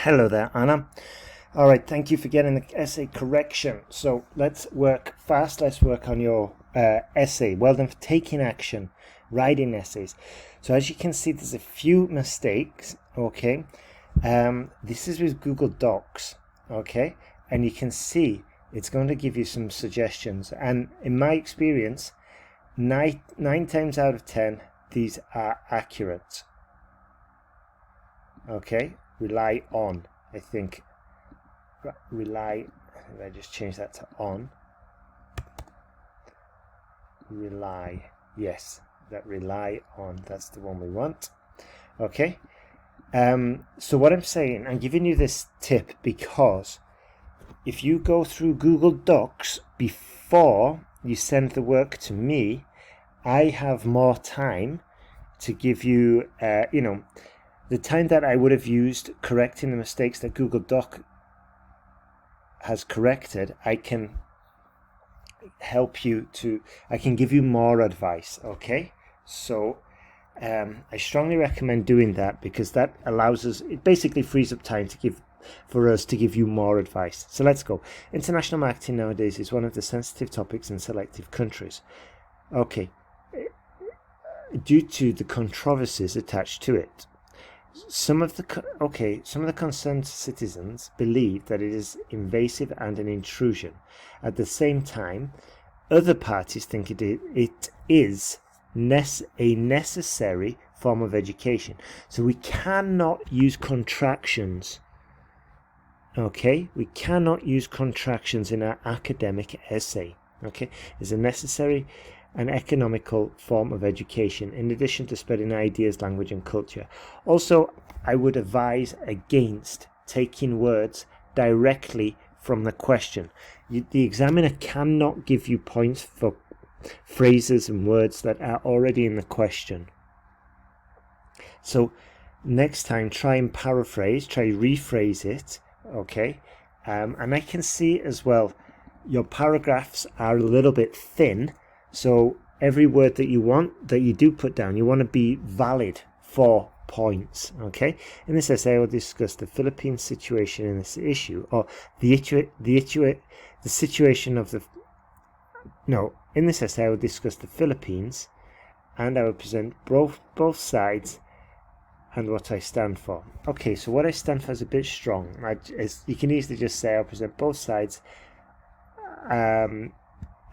Hello there, Anna. All right, thank you for getting the essay correction. So let's work fast. Let's work on your essay. Well done for taking action, writing essays. So as you can see, there's a few mistakes, okay? This is with Google Docs, okay? And you can see it's going to give you some suggestions. And in my experience, nine times out of 10, these are accurate. Okay, rely on, I think. Rely, I just change that to on. Rely, yes, that rely on, that's the one we want. Okay, so what I'm saying, I'm giving you this tip because if you go through Google Docs before you send the work to me, I have more time to give you, the time that I would have used correcting the mistakes that Google Doc has corrected. I can help you I can give you more advice, okay? So I strongly recommend doing that because that allows us, it basically frees up time for us to give you more advice. So let's go. International marketing nowadays is one of the sensitive topics in selective countries. Okay, due to the controversies attached to it. Some of the concerned citizens believe that it is invasive and an intrusion. At the same time, other parties think it is a necessary form of education. So we cannot use contractions. Okay, we cannot use contractions in our academic essay. Okay, it's a necessary an economical form of education, in addition to spreading ideas, language and culture. Also, I would advise against taking words directly from the question. The examiner cannot give you points for phrases and words that are already in the question. So next time, try and paraphrase, try rephrase it, okay? And I can see as well, your paragraphs are a little bit thin. So every word that you do put down, you want to be valid for points, okay? In this essay, I will discuss the Philippines situation in this issue, or in this essay, I will discuss the Philippines, and I will present both sides and what I stand for. Okay, so what I stand for is a bit strong. You can easily just say I'll present both sides,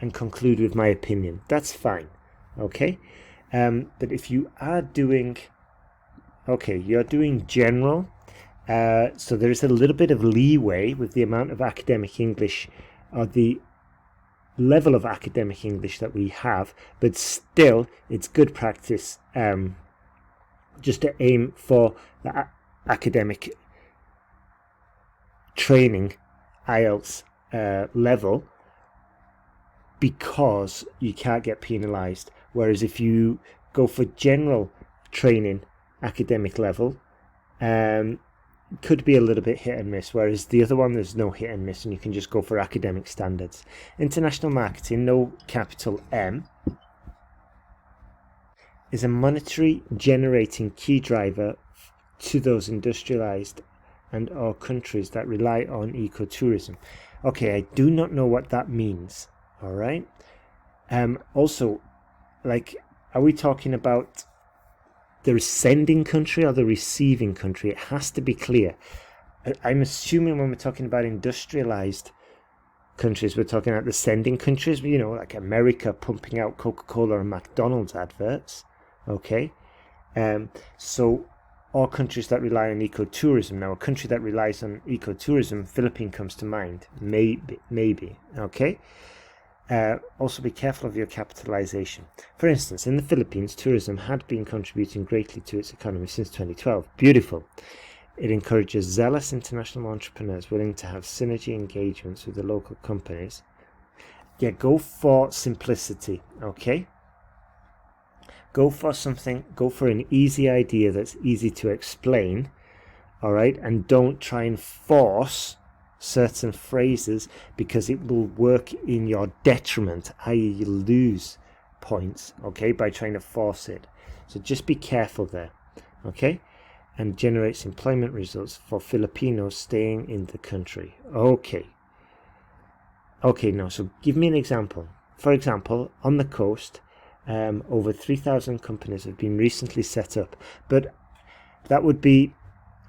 and conclude with my opinion. That's fine, okay? But if you are doing, you're doing general, so there is a little bit of leeway with the amount of academic English, or the level of academic English that we have, but still, it's good practice just to aim for the academic training IELTS level, because you can't get penalized. Whereas if you go for general training academic level, could be a little bit hit and miss, whereas the other one there's no hit and miss and you can just go for academic standards. International marketing, no capital M, is a monetary generating key driver to those industrialized and or countries that rely on ecotourism. Okay, I do not know what that means. All right. Also, are we talking about the sending country or the receiving country? It has to be clear. I'm assuming when we're talking about industrialized countries, we're talking about the sending countries, like America pumping out Coca-Cola and McDonald's adverts. Okay. So all countries that rely on ecotourism. Now, a country that relies on ecotourism, Philippines comes to mind. Maybe. Okay. Also be careful of your capitalization. For instance, in the Philippines, tourism had been contributing greatly to its economy since 2012. Beautiful. It encourages zealous international entrepreneurs willing to have synergy engagements with the local companies. Yeah, go for simplicity, okay? Go for an easy idea that's easy to explain, all right? And don't try and force certain phrases, because it will work in your detriment, i.e. you lose points, okay, by trying to force it. So just be careful there, okay? and generates employment results for Filipinos staying in the country. Okay, now, so give me an example. For example, on the coast, over 3,000 companies have been recently set up, but that would be,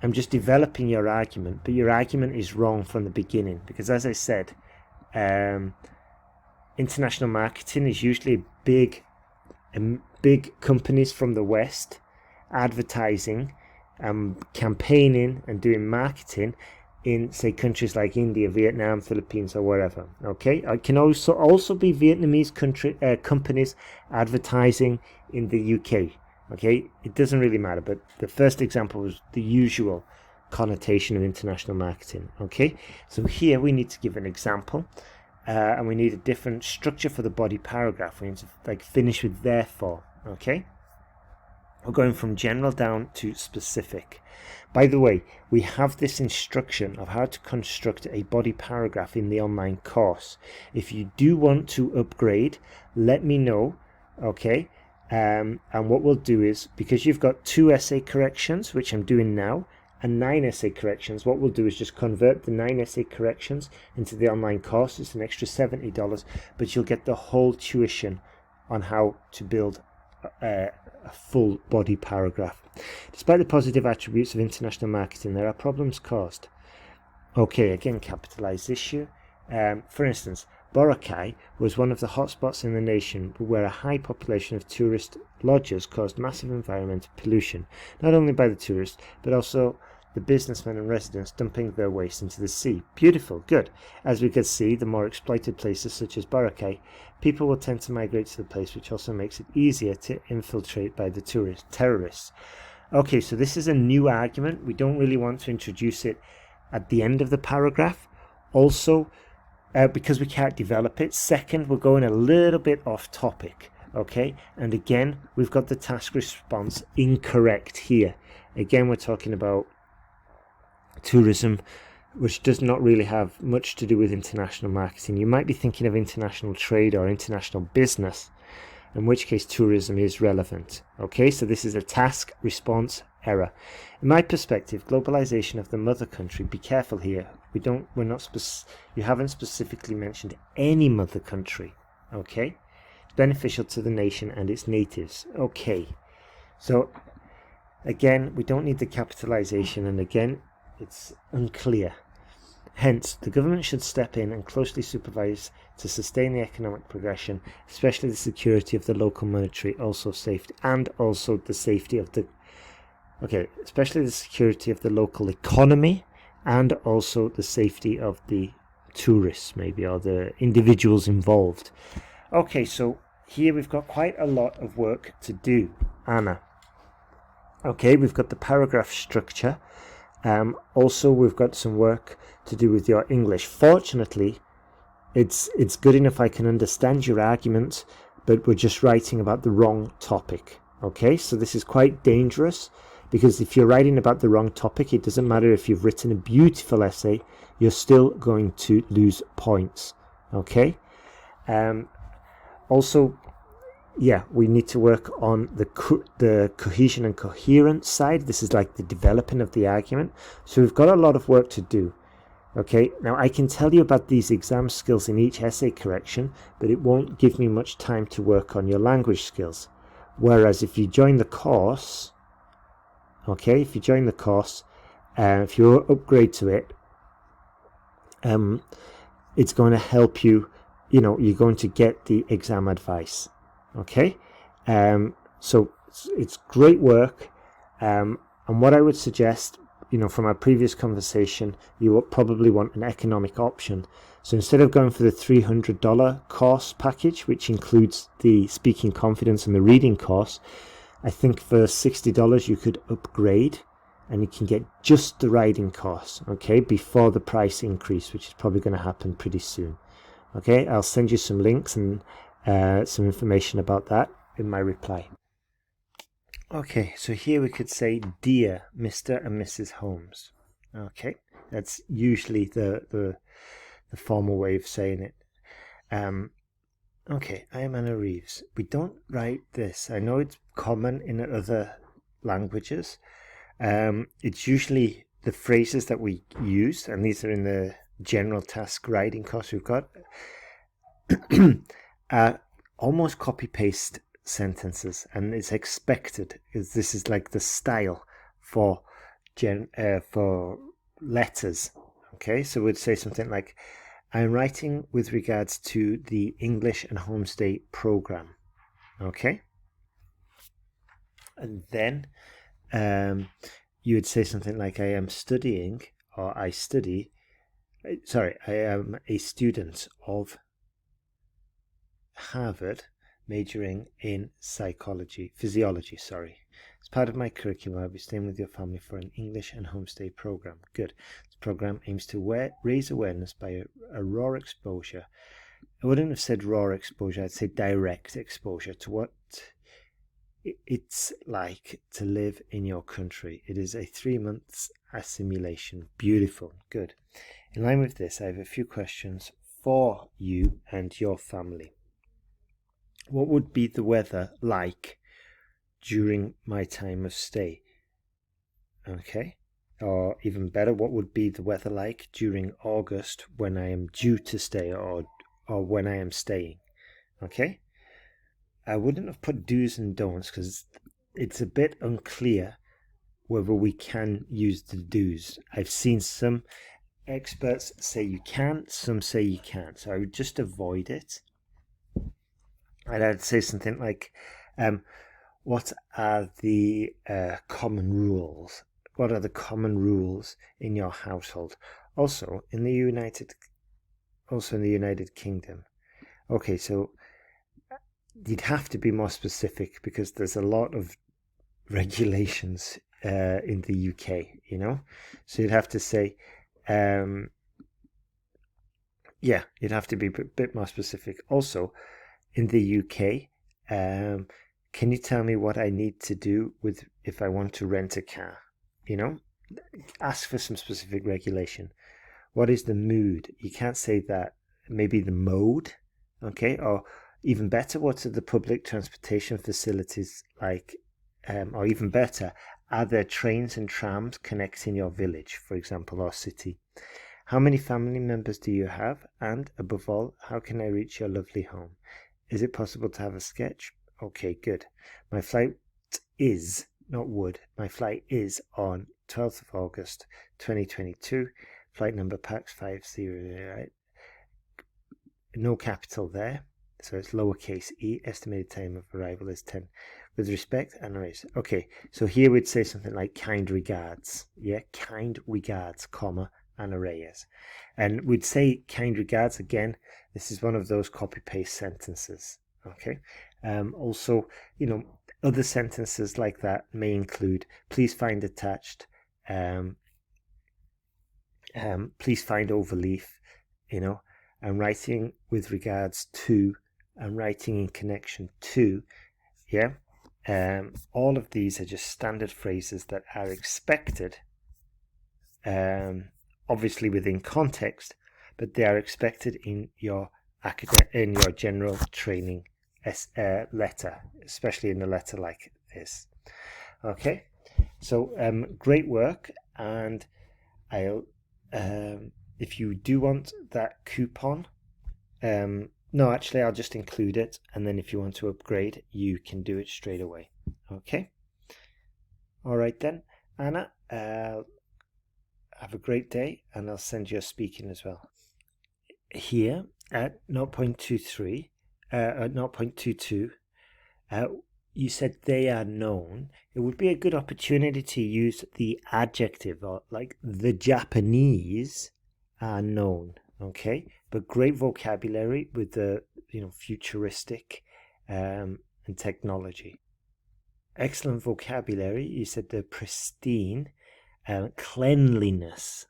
I'm just developing your argument, but your argument is wrong from the beginning, because as I said, international marketing is usually big companies from the West advertising, campaigning and doing marketing in, say, countries like India, Vietnam, Philippines, or wherever. Okay, it can also be Vietnamese companies advertising in the UK. Okay, it doesn't really matter, but the first example was the usual connotation of international marketing. Okay, so here we need to give an example, and we need a different structure for the body paragraph. We need to like finish with therefore. Okay, we're going from general down to specific. By the way, we have this instruction of how to construct a body paragraph in the online course. If you do want to upgrade, let me know. Okay. And what we'll do is, because you've got 2 essay corrections, which I'm doing now, and 9 essay corrections, what we'll do is just convert the 9 essay corrections into the online course. It's an extra $70, but you'll get the whole tuition on how to build a full body paragraph. Despite the positive attributes of international marketing, there are problems caused. Okay, again, capitalized issue. For instance, Boracay was one of the hotspots in the nation where a high population of tourist lodgers caused massive environmental pollution, not only by the tourists, but also the businessmen and residents dumping their waste into the sea. Beautiful, good. As we could see, the more exploited places such as Boracay, people will tend to migrate to the place, which also makes it easier to infiltrate by the terrorists. Okay, so this is a new argument. We don't really want to introduce it at the end of the paragraph. Also, because we can't develop it. Second, we're going a little bit off topic. Okay, and again, we've got the task response incorrect here. Again, we're talking about tourism, which does not really have much to do with international marketing. You might be thinking of international trade or international business, in which case tourism is relevant. Okay, so this is a task response error. In my perspective, globalization of the mother country, be careful here. You haven't specifically mentioned any mother country. Okay, it's beneficial to the nation and its natives. Okay, so again, we don't need the capitalization, and again, it's unclear. Hence, the government should step in and closely supervise to sustain the economic progression, especially the security of the local monetary, also the safety of the especially the security of the local economy, and also the safety of the tourists, maybe, or the individuals involved. Okay, so here we've got quite a lot of work to do, Anna. Okay, we've got the paragraph structure. Also, we've got some work to do with your English. Fortunately, it's good enough I can understand your argument, but we're just writing about the wrong topic. Okay, so this is quite dangerous, because if you're writing about the wrong topic, it doesn't matter if you've written a beautiful essay, you're still going to lose points. Okay. Also, yeah, we need to work on the cohesion and coherence side. This is like the developing of the argument. So we've got a lot of work to do. Okay, now I can tell you about these exam skills in each essay correction, but it won't give me much time to work on your language skills. Whereas if you join the course, if you upgrade to it, it's going to help you. You're going to get the exam advice. Okay, so it's great work, and what I would suggest, from our previous conversation, you will probably want an economic option. So instead of going for the $300 course package, which includes the speaking confidence and the reading course, I think for $60 you could upgrade, and you can get just the writing course, okay, before the price increase, which is probably going to happen pretty soon. Okay, I'll send you some links and some information about that in my reply. Okay, so here we could say, Dear Mr. and Mrs. Holmes. Okay, that's usually the formal way of saying it. Okay, I am Anna Reeves. We don't write this. I know it's common in other languages, It's usually the phrases that we use, and these are in the general task writing course we've got, almost copy-paste sentences, and it's expected, because this is like the style for letters. Okay, so we'd say something like, I'm writing with regards to the English and Homestay program. Okay, and then you would say something like, I am studying, or I am a student of Harvard, majoring in physiology. As part of my curriculum, I'll be staying with your family for an English and Homestay program. Good. This program aims to raise awareness by a raw exposure. I wouldn't have said raw exposure, I'd say direct exposure to what it's like to live in your country. It is a 3 months assimilation. Beautiful. Good. In line with this, I have a few questions for you and your family. What would be the weather like during my time of stay? Okay. Or even better, what would be the weather like during August when I am due to stay, or when I am staying? Okay. I wouldn't have put do's and don'ts because it's a bit unclear whether we can use the do's. I've seen some experts say you can, some say you can't. So I would just avoid it. And I'd say something like, what are the common rules? What are the common rules in your household? Also in the United Kingdom. Okay, so you'd have to be more specific because there's a lot of regulations in the UK, you know? So you'd have to say, you'd have to be a bit more specific. Also, in the UK, can you tell me what I need to do if I want to rent a car? You know, ask for some specific regulation. What is the mood? You can't say that. Maybe the mode, okay? Or even better, what are the public transportation facilities like? Or even better, are there trains and trams connecting your village, for example, or city? How many family members do you have? And above all, how can I reach your lovely home? Is it possible to have a sketch? Okay, good. My flight is, not would, my flight is on 12th of August 2022. Flight number PAX 50, right? No capital there. So it's lowercase e. Estimated time of arrival is 10. With respect, and erase. Okay, so here we'd say something like kind regards. Yeah, kind regards, comma, and arrays. And we'd say kind regards again. This is one of those copy-paste sentences. Okay. Also, you know, other sentences like that may include, please find attached, please find overleaf, you know, and writing with regards to, and writing in connection to, yeah. All of these are just standard phrases that are expected, obviously within context, but they are expected in your general training letter, especially in a letter like this. Okay, so great work, and I'll if you do want that coupon, no, actually I'll just include it, and then if you want to upgrade, you can do it straight away. Okay, all right then, Anna, have a great day, and I'll send you a speaking as well. Here at 0.23, at 0.22, you said they are known. It would be a good opportunity to use the adjective, or like the Japanese are known. Okay, but great vocabulary with the futuristic and technology. Excellent vocabulary. You said the pristine, cleanliness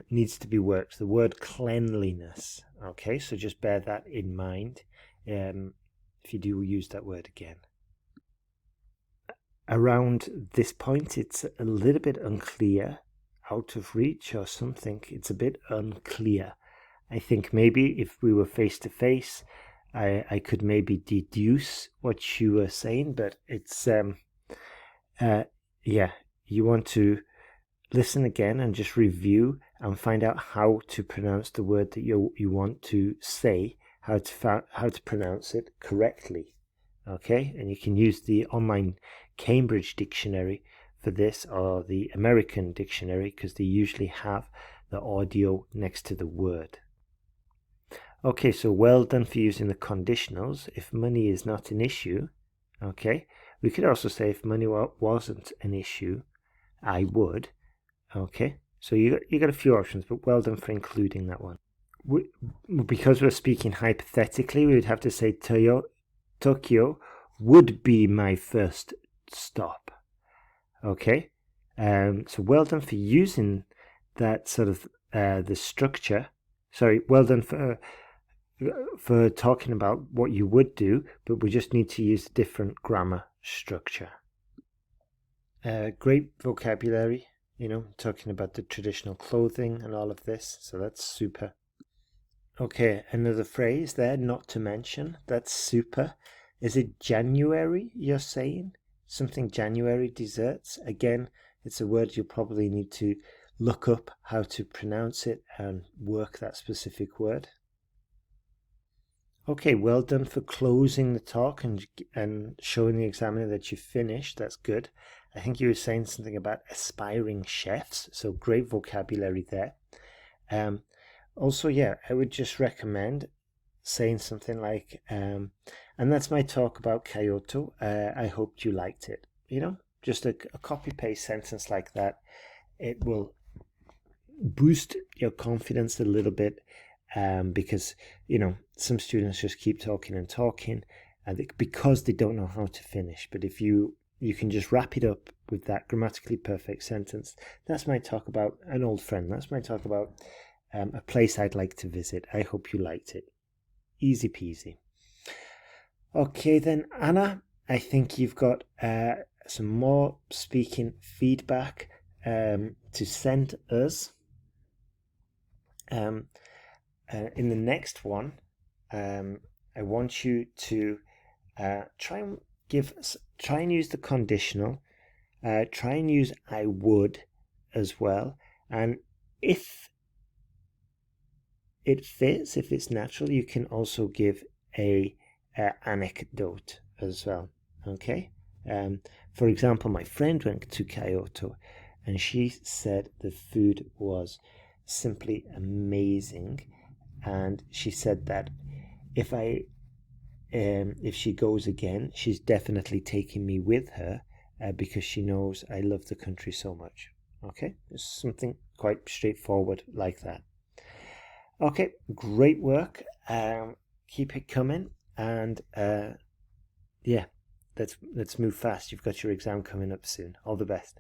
needs to be worked. The word cleanliness. Okay, so just bear that in mind if you do use that word again. Around this point, it's a little bit unclear, out of reach or something. It's a bit unclear. I think maybe if we were face to face, I could maybe deduce what you were saying, but it's you want to listen again and just review and find out how to pronounce the word that you want to say, how to pronounce it correctly. Okay, and you can use the online Cambridge dictionary for this, or the American dictionary, because they usually have the audio next to the word. Okay, so well done for using the conditionals. If money is not an issue, okay, we could also say if money wasn't an issue, I would. Okay, so you got a few options, but well done for including that one. Because we're speaking hypothetically, we would have to say Tokyo would be my first stop. Okay, so well done for using that sort of the structure. Sorry, well done for talking about what you would do, but we just need to use a different grammar structure. Great vocabulary, you know, talking about the traditional clothing and all of this, so that's super. Okay, another phrase there, not to mention, that's super. Is it January you're saying? Something January desserts? Again, it's a word you'll probably need to look up how to pronounce it and work that specific word. Okay, well done for closing the talk and showing the examiner that you finished. That's good. I think you were saying something about aspiring chefs, so great vocabulary there. Also, yeah, I would just recommend saying something like, and that's my talk about Kyoto. I hoped you liked it. You know, just a copy-paste sentence like that. It will boost your confidence a little bit, because, you know, some students just keep talking and talking, and because they don't know how to finish. But if you can just wrap it up with that grammatically perfect sentence. That's my talk about an old friend. That's my talk about a place I'd like to visit. I hope you liked it. Easy peasy. Okay then, Anna, I think you've got some more speaking feedback to send us. In the next one, I want you to try and use the conditional. Try and use I would as well, and if it fits, if it's natural, you can also give a anecdote as well. Okay, for example, my friend went to Kyoto and she said the food was simply amazing, and she said that if she goes again, she's definitely taking me with her, because she knows I love the country so much. Okay, it's something quite straightforward like that. Okay, great work. Keep it coming, and yeah, let's move fast. You've got your exam coming up soon. All the best.